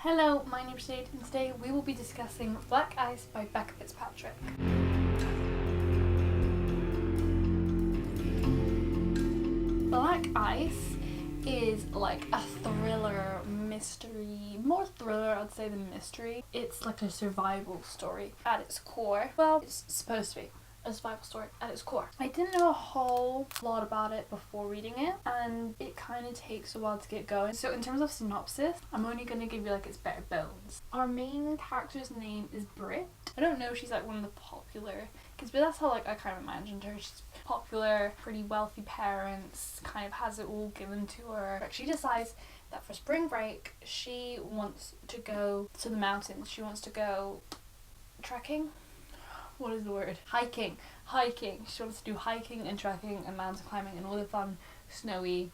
Hello, my name's Jade and today we will be discussing Black Ice by Becca Fitzpatrick. Black Ice is like a thriller mystery, more thriller I'd say than mystery. It's like a survival story at its core. Well, it's supposed to be a survival story at its core. I didn't know a whole lot about it before reading it and it kind of takes a while to get going. So in terms of synopsis, I'm only going to give you like its bare bones. Our main character's name is Britt. I don't know if she's like one of the popular kids, but that's how like I kind of imagined her. She's popular, pretty wealthy parents, kind of has it all given to her. But she decides that for spring break she wants to go to the mountains. She wants to go trekking. What is the word? Hiking. She wants to do hiking and trekking and mountain climbing and all the fun, snowy,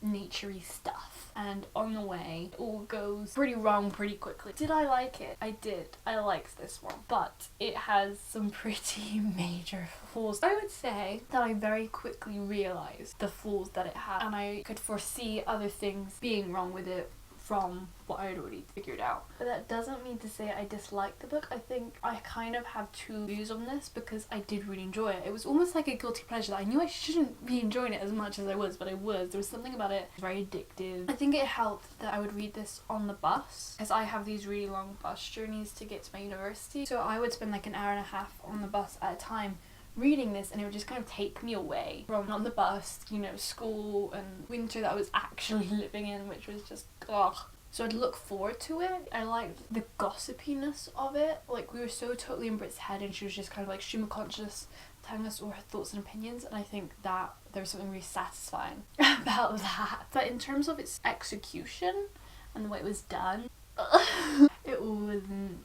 naturey stuff. And on the way, it all goes pretty wrong pretty quickly. Did I like it? I did. I liked this one. But it has some pretty major flaws. I would say that I very quickly realised the flaws that it had. And I could foresee other things being wrong with it from what I had already figured out. But that doesn't mean to say I disliked the book. I think I kind of have two views on this because I did really enjoy it. It was almost like a guilty pleasure that I knew I shouldn't be enjoying it as much as I was, but I was. There was something about it very addictive. I think it helped that I would read this on the bus because I have these really long bus journeys to get to my university. So I would spend like an hour and a half on the bus at a time reading this, and it would just kind of take me away from on the bus, you know, school and winter that I was actually living in, which was just ugh. So I'd look forward to it. I liked the gossipiness of it. Like, we were so totally in Brit's head and she was just kind of like stream of conscious telling us all her thoughts and opinions, and I think that there was something really satisfying about that. But in terms of its execution and the way it was done, it wasn't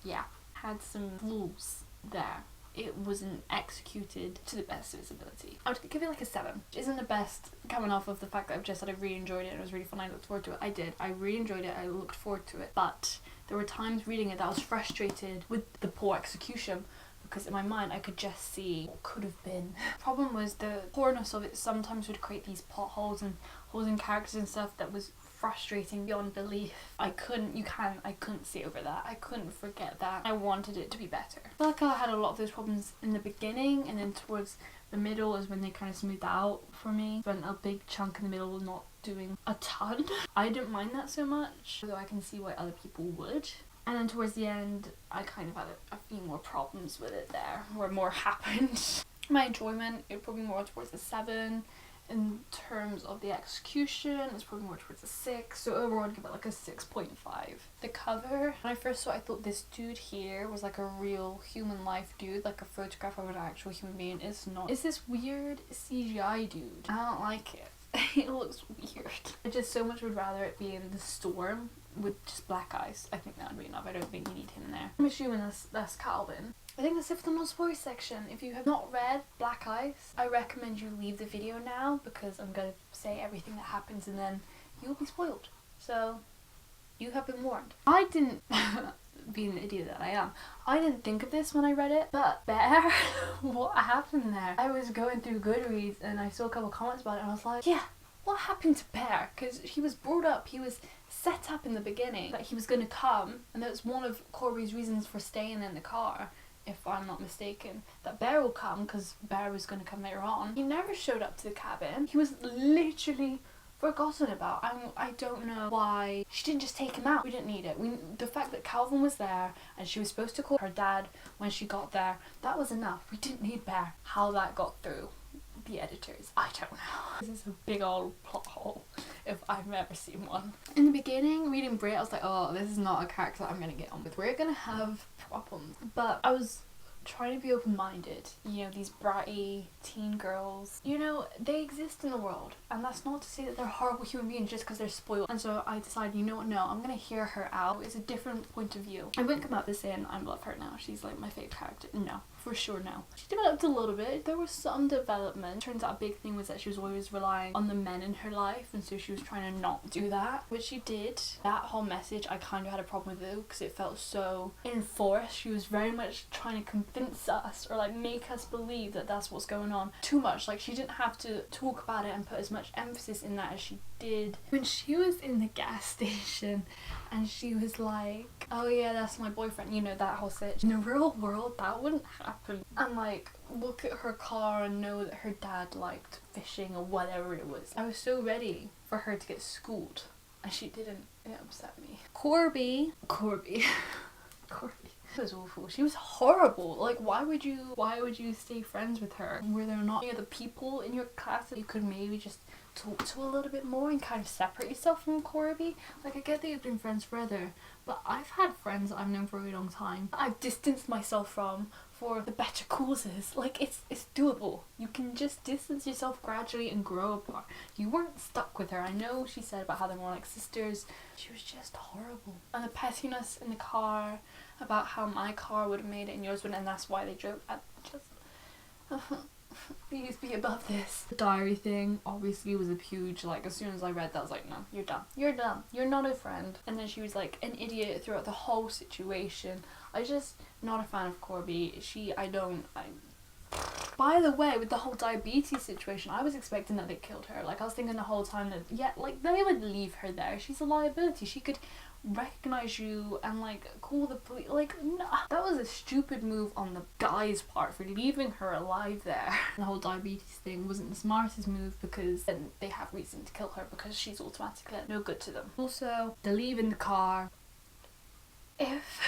yeah, had some flaws there. It wasn't executed to the best of its ability. I would give it like a 7. It isn't the best coming off of the fact that I've just said I really enjoyed it and it was really fun. I looked forward to it. I did. I really enjoyed it. I looked forward to it. But there were times reading it that I was frustrated with the poor execution because in my mind I could just see what could have been. The problem was the poorness of it sometimes would create these plot holes and holes in characters and stuff that was frustrating beyond belief. I couldn't see over that. I couldn't forget that. I wanted it to be better. I feel like I had a lot of those problems in the beginning, and then towards the middle is when they kind of smoothed out for me. Spent a big chunk in the middle not doing a ton. I didn't mind that so much, although I can see why other people would. And then towards the end, I kind of had a few more problems with it there, where more happened. My enjoyment, it probably more towards a 7. In terms of the execution, it's probably more towards a 6. So overall, I'd give it like a 6.5. The cover, when I first saw it, I thought this dude here was like a real human life dude, like a photograph of an actual human being. It's not. It's this weird CGI dude. I don't like it. It looks weird. I just so much would rather it be in the storm with just black ice. I think that would be enough. I don't think you need him there. I'm assuming that's Calvin. I think that's it for the non-spoiler section. If you have not read Black Ice, I recommend you leave the video now because I'm going to say everything that happens and then you'll be spoiled. So, you have been warned. I didn't, being the idiot that I am, I didn't think of this when I read it, but Bear, what happened there? I was going through Goodreads and I saw a couple comments about it and I was like, yeah, what happened to Bear? Because he was brought up, he was set up in the beginning that he was going to come, and that was one of Corey's reasons for staying in the car, if I'm not mistaken, that Bear will come because Bear was going to come later on. He never showed up to the cabin. He was literally forgotten about. I don't know why she didn't just take him out. We didn't need it. The fact that Calvin was there and she was supposed to call her dad when she got there, that was enough. We didn't need Bear. How that got through the editors, I don't know. This is a big old plot hole if I've ever seen one. In the beginning, reading Brit, I was like, oh, this is not a character that I'm gonna get on with. We're gonna have problems. But I was trying to be open-minded. You know, these bratty teen girls, you know, they exist in the world, and that's not to say that they're horrible human beings just because they're spoiled. And so I decided, you know what, no, I'm gonna hear her out. It's a different point of view. I wouldn't come out to saying I love her now, she's like my favourite character. No, For sure, no. She developed a little bit. There was some development. Turns out a big thing was that she was always relying on the men in her life, and so she was trying to not do that, which she did. That whole message I kind of had a problem with it because it felt so enforced. She was very much trying to convince us or like make us believe that that's what's going on too much. Like, she didn't have to talk about it and put as much emphasis in that as she did when she was in the gas station and she was like, oh yeah, that's my boyfriend, you know, that whole situation. In the real world that wouldn't happen. And like, look at her car and know that her dad liked fishing or whatever it was. I was so ready for her to get schooled and she didn't. It upset me. Corby It was awful. She was horrible. Like, why would you stay friends with her? Were there not any other people in your class that you could maybe just talk to a little bit more and kind of separate yourself from Corby? Like, I get that you've been friends forever, but I've had friends that I've known for a really long time I've distanced myself from for the better causes. Like, it's doable. You can just distance yourself gradually and grow apart. You weren't stuck with her. I know she said about how they're more like sisters. She was just horrible. And the pettiness in the car about how my car would have made it and yours wouldn't, and that's why they drove. I just please be above this. The diary thing obviously was a huge, like, as soon as I read that I was like, no, you're done, you're not a friend. And then she was like an idiot throughout the whole situation. I just not a fan of Corby. By the way, with the whole diabetes situation, I was expecting that they killed her. Like, I was thinking the whole time that, yeah, like, they would leave her there. She's a liability. She could recognize you and like call the police. Like, no, that was a stupid move on the guy's part for leaving her alive there. The whole diabetes thing wasn't the smartest move because then they have reason to kill her because she's automatically no good to them. Also, the leaving the car. If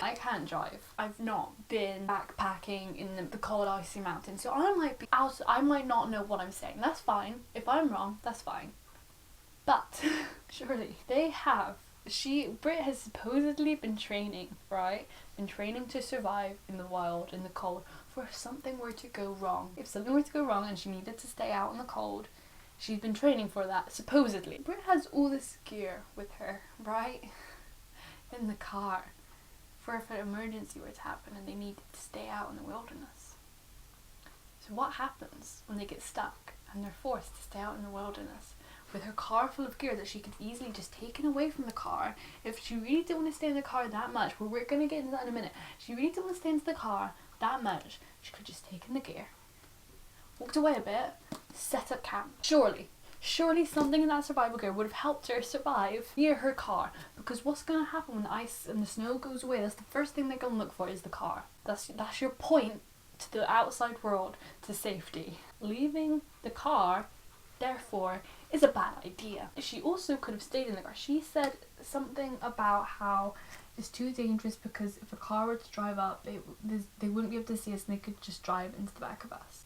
I can't drive, I've not been backpacking in the cold icy mountains, so I might be out, I might not know what I'm saying. That's fine. If I'm wrong, that's fine. But surely Brit has supposedly been training, right? Been training to survive in the wild, in the cold, for if something were to go wrong. If something were to go wrong and she needed to stay out in the cold, she's been training for that, supposedly. Brit has all this gear with her, right? In the car. For if an emergency were to happen and they needed to stay out in the wilderness. So what happens when they get stuck and they're forced to stay out in the wilderness with her car full of gear that she could easily just taken away from the car? If she really didn't want to stay in the car that much, well, we're going to get into that in a minute. She really didn't want to stay in the car that much, she could just taken the gear, walked away a bit, set up camp. Surely something in that survival gear would have helped her survive near her car, because what's going to happen when the ice and the snow goes away? That's the first thing they're going to look for, is the car. That's your point to the outside world, to safety. Leaving the car, therefore, is a bad idea. She also could have stayed in the car. She said something about how it's too dangerous because if a car were to drive up, they wouldn't be able to see us and they could just drive into the back of us.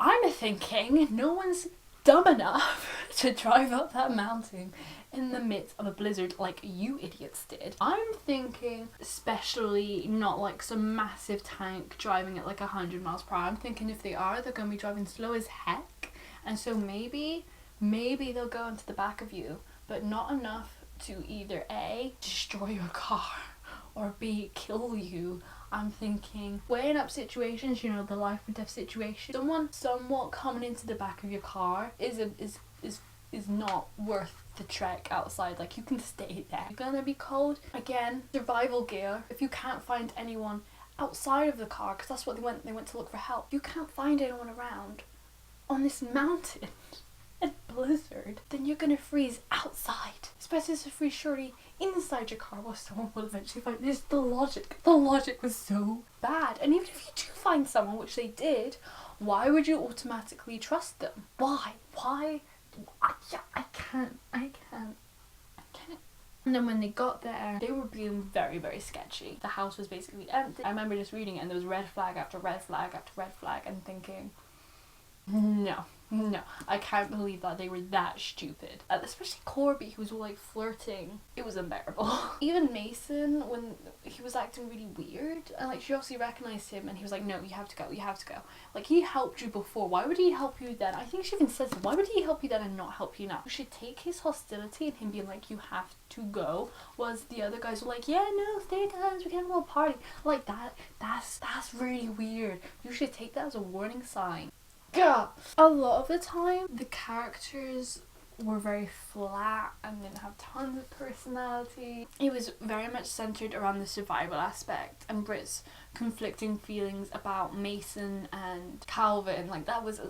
I'm thinking no one's dumb enough to drive up that mountain in the midst of a blizzard like you idiots did. I'm thinking especially not like some massive tank driving at like 100 miles per hour. I'm thinking if they are, they're going to be driving slow as heck. And so maybe they'll go into the back of you, but not enough to either A, destroy your car, or B, kill you. I'm thinking weighing up situations, you know, the life and death situation. Someone somewhat coming into the back of your car is not worth the trek outside. Like, you can stay there. You're gonna be cold. Again, survival gear. If you can't find anyone outside of the car, because that's what they went to look for help. You can't find anyone around on this mountain and blizzard, then you're gonna freeze outside. Especially to freeze surely inside your car. Well, someone will eventually find this. The logic was so bad. And even if you do find someone, which they did, why would you automatically trust them? Why? I can't. And then when they got there, they were being very, very sketchy. The house was basically empty. I remember just reading it and there was red flag after red flag after red flag and thinking, no, No, I can't believe that they were that stupid. Especially Corby, who was all like flirting. It was unbearable. Even Mason, when he was acting really weird, and like she obviously recognised him and he was like, no, you have to go, you have to go. Like, he helped you before, why would he help you then? I think she even says, why would he help you then and not help you now? You should take his hostility and him being like, you have to go, was the other guys were like, yeah, no, stay guys, we can have a little party. Like, that's really weird. You should take that as a warning sign. God. A lot of the time, the characters were very flat and didn't have tons of personality. It was very much centered around the survival aspect and Brit's conflicting feelings about Mason and Calvin. Like,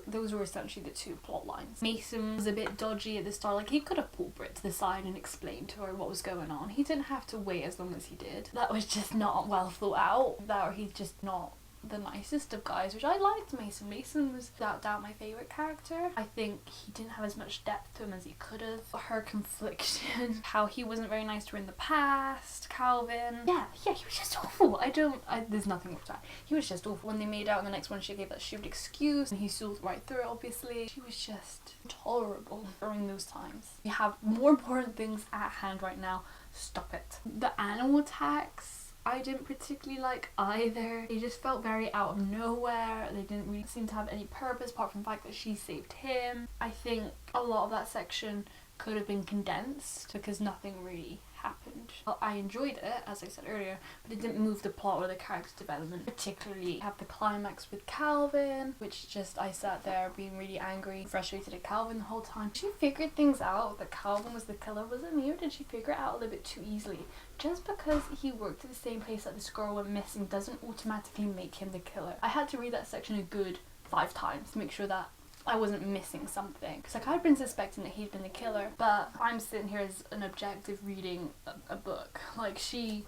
those were essentially the two plot lines. Mason was a bit dodgy at the start. Like, he could have pulled Brit to the side and explained to her what was going on. He didn't have to wait as long as he did. That was just not well thought out. That, or he's just not the nicest of guys, which I liked Mason. Mason was without doubt my favourite character. I think he didn't have as much depth to him as he could have. Her confliction, how he wasn't very nice to her in the past, Calvin. Yeah, he was just awful. There's nothing wrong with that. He was just awful. When they made out in the next one, she gave that stupid excuse and he saw right through it, obviously. She was just intolerable during those times. We have more important things at hand right now. Stop it. The animal attacks, I didn't particularly like either. They just felt very out of nowhere. They didn't really seem to have any purpose apart from the fact that she saved him. I think a lot of that section could have been condensed because nothing really happened. Well, I enjoyed it, as I said earlier, but it didn't move the plot or the character development. Particularly have the climax with Calvin, which just, I sat there being really angry, frustrated at Calvin the whole time. She figured things out that Calvin was the killer. Was it me, or did she figure it out a little bit too easily? Just because he worked at the same place that this girl went missing doesn't automatically make him the killer. I had to read that section a good 5 times to make sure that I wasn't missing something. Because like, I'd been suspecting that he'd been the killer, but I'm sitting here as an objective reading a book. Like, she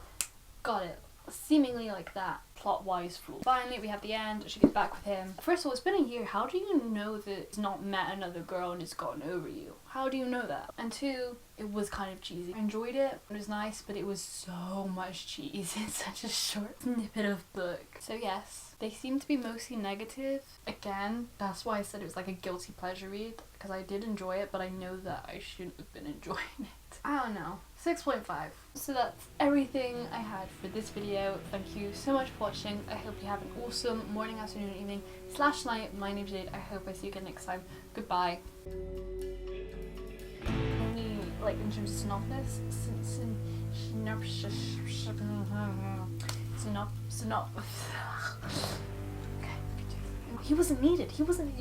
got it seemingly like that, plot-wise flawed. Finally, we have the end. She gets back with him. First of all, it's been a year. How do you know that he's not met another girl and has gotten over you? How do you know that? And 2, it was kind of cheesy. I enjoyed it. It was nice, but it was so much cheese in such a short snippet of book. So yes, they seem to be mostly negative. Again, that's why I said it was like a guilty pleasure read, because I did enjoy it, but I know that I shouldn't have been enjoying it. I don't know. 6.5. So that's everything I had for this video. Thank you so much for watching. I hope you have an awesome morning, afternoon, evening / night. My name's Jade. I hope I see you again next time. Goodbye. Only, like, in terms of synopsis, okay. He wasn't needed. He wasn't.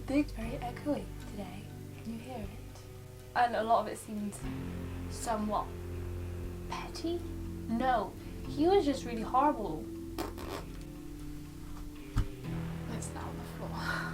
They're very echoey today. Can you hear it? And a lot of it seemed somewhat petty. No, he was just really horrible. It's now on the floor.